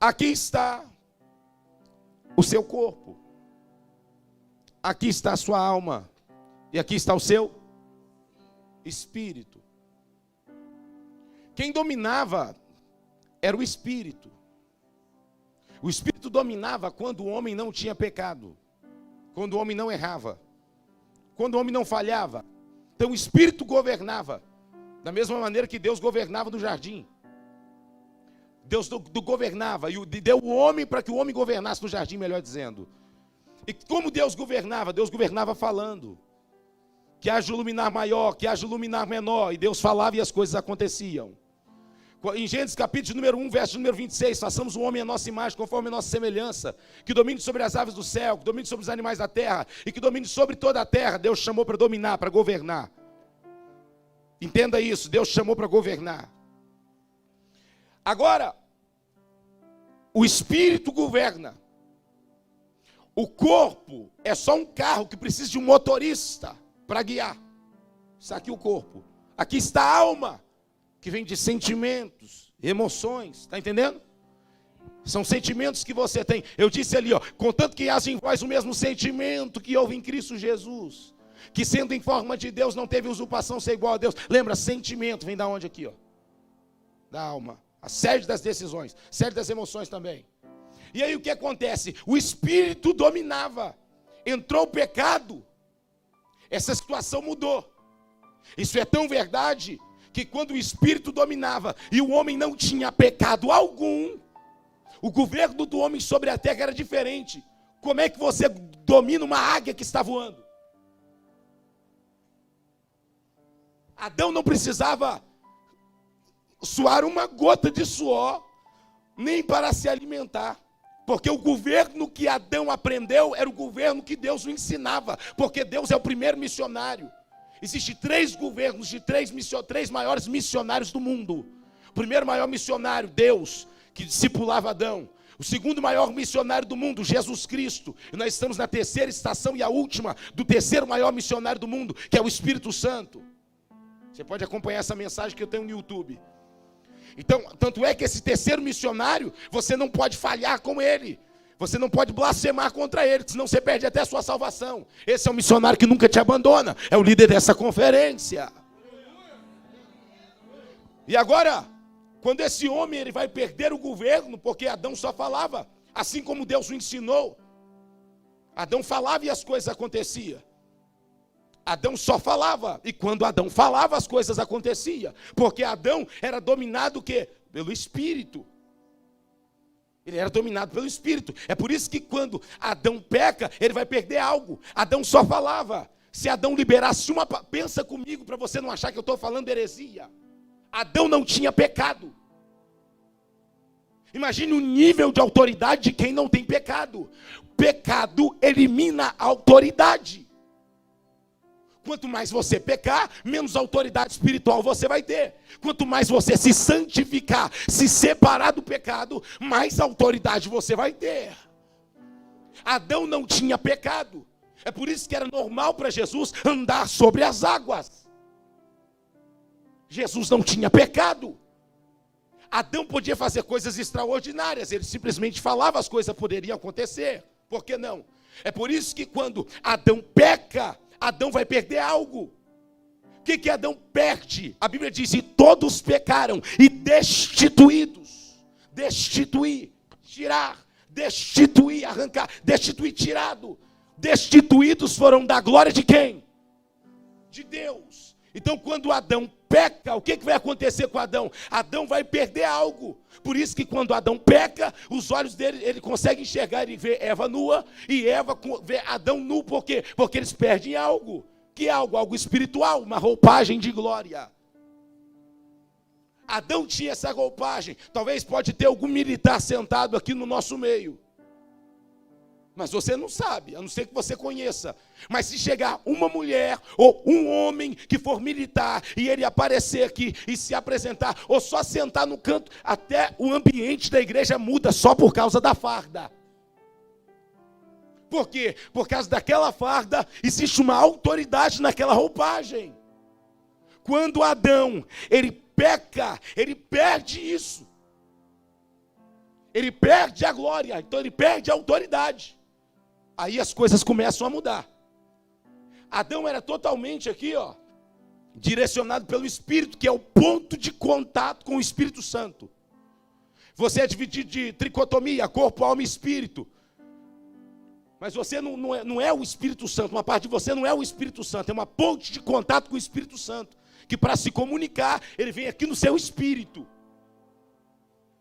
aqui está o seu corpo, aqui está a sua alma, e aqui está o seu espírito. Quem dominava era o espírito. O espírito dominava quando o homem não tinha pecado, quando o homem não errava, quando o homem não falhava. Então o espírito governava, da mesma maneira que Deus governava no jardim. Deus governava e deu o homem para que o homem governasse no jardim, melhor dizendo. E como Deus governava falando. Que haja um luminar maior, que haja um luminar menor. E Deus falava e as coisas aconteciam. Em Gênesis capítulo número 1, verso número 26, façamos o homem à nossa imagem, conforme a nossa semelhança, que domine sobre as aves do céu, que domine sobre os animais da terra, e que domine sobre toda a terra. Deus chamou para dominar, para governar. Entenda isso, Deus chamou para governar. Agora, o espírito governa. O corpo é só um carro que precisa de um motorista para guiar. Está aqui o corpo. Aqui está a alma, que vem de sentimentos, emoções, está entendendo? São sentimentos que você tem. Eu disse ali, contanto que haja em vós o mesmo sentimento que houve em Cristo Jesus, que sendo em forma de Deus, não teve usurpação ser igual a Deus. Lembra, sentimento vem da onde aqui? Da alma. A sede das decisões, sede das emoções também. E aí o que acontece? O espírito dominava. Entrou o pecado, essa situação mudou. Isso é tão verdade que quando o espírito dominava e o homem não tinha pecado algum, o governo do homem sobre a terra era diferente. Como é que você domina uma águia que está voando? Adão não precisava suar uma gota de suor, nem para se alimentar. Porque o governo que Adão aprendeu era o governo que Deus o ensinava. Porque Deus é o primeiro missionário. Existem 3 governos de 3 maiores missionários do mundo. O primeiro maior missionário, Deus, que discipulava Adão. O segundo maior missionário do mundo, Jesus Cristo. E nós estamos na terceira estação e a última do terceiro maior missionário do mundo, que é o Espírito Santo. Você pode acompanhar essa mensagem que eu tenho no YouTube. Então, tanto é que esse terceiro missionário, você não pode falhar com ele. Você não pode blasfemar contra ele, senão você perde até a sua salvação. Esse é um missionário que nunca te abandona. É o líder dessa conferência. E agora, quando esse homem ele vai perder o governo, porque Adão só falava, assim como Deus o ensinou. Adão falava e as coisas aconteciam. Adão só falava, e quando Adão falava, as coisas aconteciam. Porque Adão era dominado o quê? Pelo Espírito. Ele era dominado pelo Espírito. É por isso que quando Adão peca, ele vai perder algo. Adão só falava. Se Adão liberasse uma... Pensa comigo para você não achar que eu estou falando heresia. Adão não tinha pecado. Imagine o nível de autoridade de quem não tem pecado. Pecado elimina a autoridade. Quanto mais você pecar, menos autoridade espiritual você vai ter. Quanto mais você se santificar, se separar do pecado, mais autoridade você vai ter. Adão não tinha pecado. É por isso que era normal para Jesus andar sobre as águas. Jesus não tinha pecado. Adão podia fazer coisas extraordinárias. Ele simplesmente falava, as coisas poderiam acontecer. Por que não? É por isso que quando Adão peca, Adão vai perder algo. O que Adão perde? A Bíblia diz, e todos pecaram e destituídos. Destituir, tirar, destituir, arrancar, destituir, tirado. Destituídos foram da glória de quem? De Deus. Então quando Adão peca, o que vai acontecer com Adão? Adão vai perder algo. Por isso que quando Adão peca, os olhos dele, ele consegue enxergar, ele vê Eva nua, e Eva vê Adão nu, por quê? Porque eles perdem algo. Que é algo? Algo espiritual, uma roupagem de glória. Adão tinha essa roupagem. Talvez pode ter algum militar sentado aqui no nosso meio. Mas você não sabe, a não ser que você conheça. Mas se chegar uma mulher ou um homem que for militar e ele aparecer aqui e se apresentar, ou só sentar no canto, até o ambiente da igreja muda só por causa da farda. Por quê? Por causa daquela farda existe uma autoridade naquela roupagem. Quando Adão, ele peca, ele perde isso. ele perde a glória, então ele perde a autoridade. Aí as coisas começam a mudar. Adão era totalmente aqui, direcionado pelo Espírito, que é o ponto de contato com o Espírito Santo. Você é dividido de tricotomia, corpo, alma e espírito. Mas você não é o Espírito Santo, uma parte de você não é o Espírito Santo, é uma ponte de contato com o Espírito Santo, que para se comunicar, ele vem aqui no seu espírito.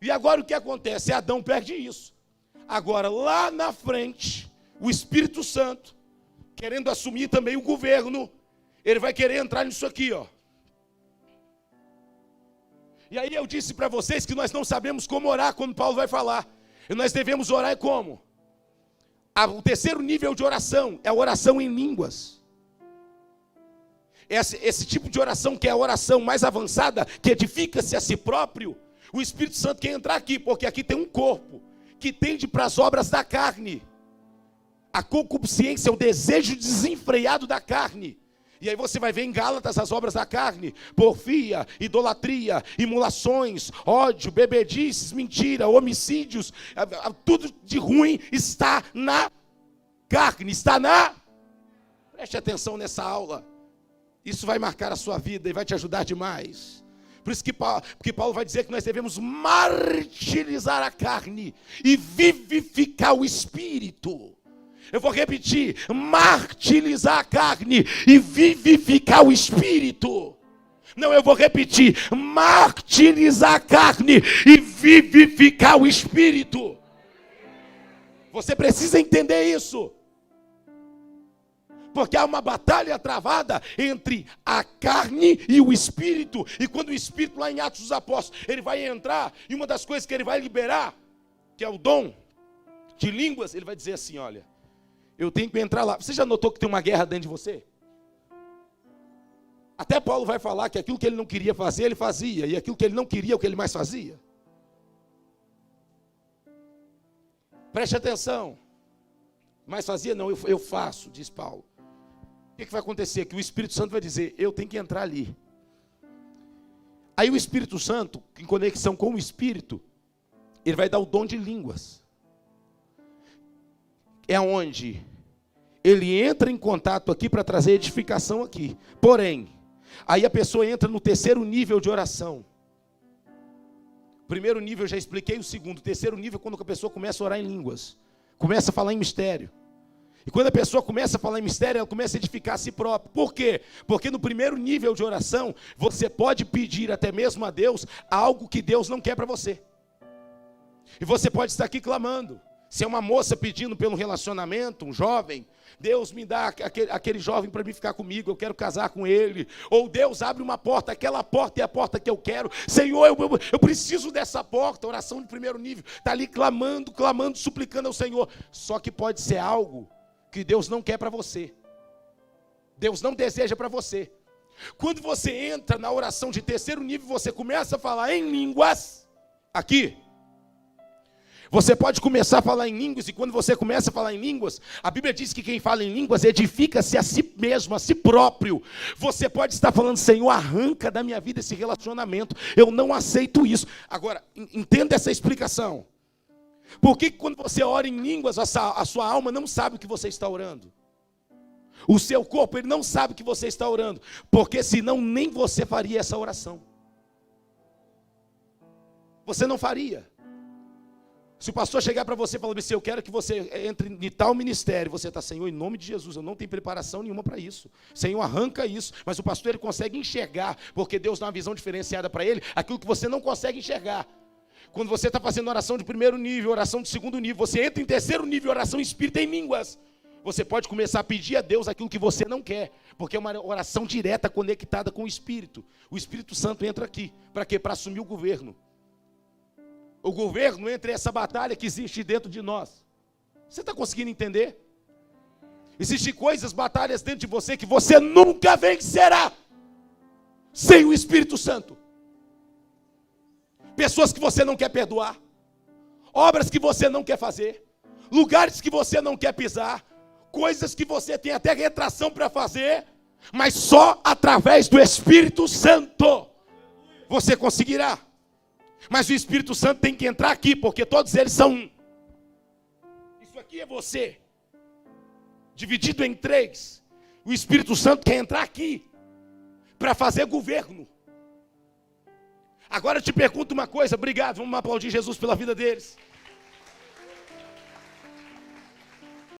E agora o que acontece? Adão perde isso. Agora, lá na frente, o Espírito Santo, querendo assumir também o governo, ele vai querer entrar nisso aqui, E aí eu disse para vocês que nós não sabemos como orar, quando Paulo vai falar. E nós devemos orar como? O terceiro nível de oração é a oração em línguas. Esse tipo de oração, que é a oração mais avançada, que edifica-se a si próprio, o Espírito Santo quer entrar aqui, porque aqui tem um corpo que tende para as obras da carne. A concupiscência é o desejo desenfreado da carne. E aí você vai ver em Gálatas as obras da carne: porfia, idolatria, imolações, ódio, bebedices, mentira, homicídios. Tudo de ruim está na carne, Preste atenção nessa aula. Isso vai marcar a sua vida e vai te ajudar demais. Por isso que Paulo vai dizer que nós devemos martirizar a carne e vivificar o espírito. Eu vou repetir: martirizar a carne e vivificar o espírito. Não, eu vou repetir: martirizar a carne e vivificar o espírito. Você precisa entender isso. Porque há uma batalha travada entre a carne e o espírito. E quando o espírito, lá em Atos dos Apóstolos, ele vai entrar, e uma das coisas que ele vai liberar, que é o dom de línguas, ele vai dizer assim: olha, eu tenho que entrar lá. Você já notou que tem uma guerra dentro de você? Até Paulo vai falar que aquilo que ele não queria fazer, ele fazia. E aquilo que ele não queria, o que ele mais fazia. Preste atenção. Mas fazia não, eu faço, diz Paulo. O que vai acontecer? Que o Espírito Santo vai dizer: eu tenho que entrar ali. Aí o Espírito Santo, em conexão com o Espírito, ele vai dar o dom de línguas. É onde ele entra em contato aqui para trazer edificação aqui. Porém, aí a pessoa entra no terceiro nível de oração. Primeiro nível eu já expliquei, o segundo. O terceiro nível é quando a pessoa começa a orar em línguas. Começa a falar em mistério. E quando a pessoa começa a falar em mistério, ela começa a edificar a si própria. Por quê? Porque no primeiro nível de oração, você pode pedir até mesmo a Deus algo que Deus não quer para você. E você pode estar aqui clamando. Se é uma moça pedindo pelo relacionamento, um jovem, Deus me dá aquele jovem para mim ficar comigo, eu quero casar com ele. Ou Deus abre uma porta, aquela porta é a porta que eu quero. Senhor, eu preciso dessa porta. Oração de primeiro nível. Está ali clamando, suplicando ao Senhor. Só que pode ser algo que Deus não quer para você. Deus não deseja para você. Quando você entra na oração de terceiro nível, você começa a falar em línguas. Aqui. Você pode começar a falar em línguas, e quando você começa a falar em línguas, a Bíblia diz que quem fala em línguas edifica-se a si mesmo, a si próprio. Você pode estar falando: Senhor, arranca da minha vida esse relacionamento, eu não aceito isso. Agora, entenda essa explicação. Por que quando você ora em línguas, a sua alma não sabe o que você está orando? O seu corpo, ele não sabe o que você está orando, porque senão nem você faria essa oração. Você não faria. Se o pastor chegar para você e falar assim: eu quero que você entre em tal ministério, você está: Senhor, em nome de Jesus, eu não tenho preparação nenhuma para isso. Senhor, arranca isso. Mas o pastor, ele consegue enxergar, porque Deus dá uma visão diferenciada para ele, aquilo que você não consegue enxergar. Quando você está fazendo oração de primeiro nível, oração de segundo nível, você entra em terceiro nível, oração espírita em línguas. Você pode começar a pedir a Deus aquilo que você não quer, porque é uma oração direta, conectada com o Espírito. O Espírito Santo entra aqui. Para quê? Para assumir o governo. O governo entre essa batalha que existe dentro de nós. Você está conseguindo entender? Existem coisas, batalhas dentro de você que você nunca vencerá sem o Espírito Santo. Pessoas que você não quer perdoar, obras que você não quer fazer, lugares que você não quer pisar, coisas que você tem até retração para fazer, mas só através do Espírito Santo você conseguirá. Mas o Espírito Santo tem que entrar aqui, porque todos eles são um. Isso aqui é você, dividido em três. O Espírito Santo quer entrar aqui, para fazer governo. Agora eu te pergunto uma coisa, obrigado, vamos aplaudir Jesus pela vida deles.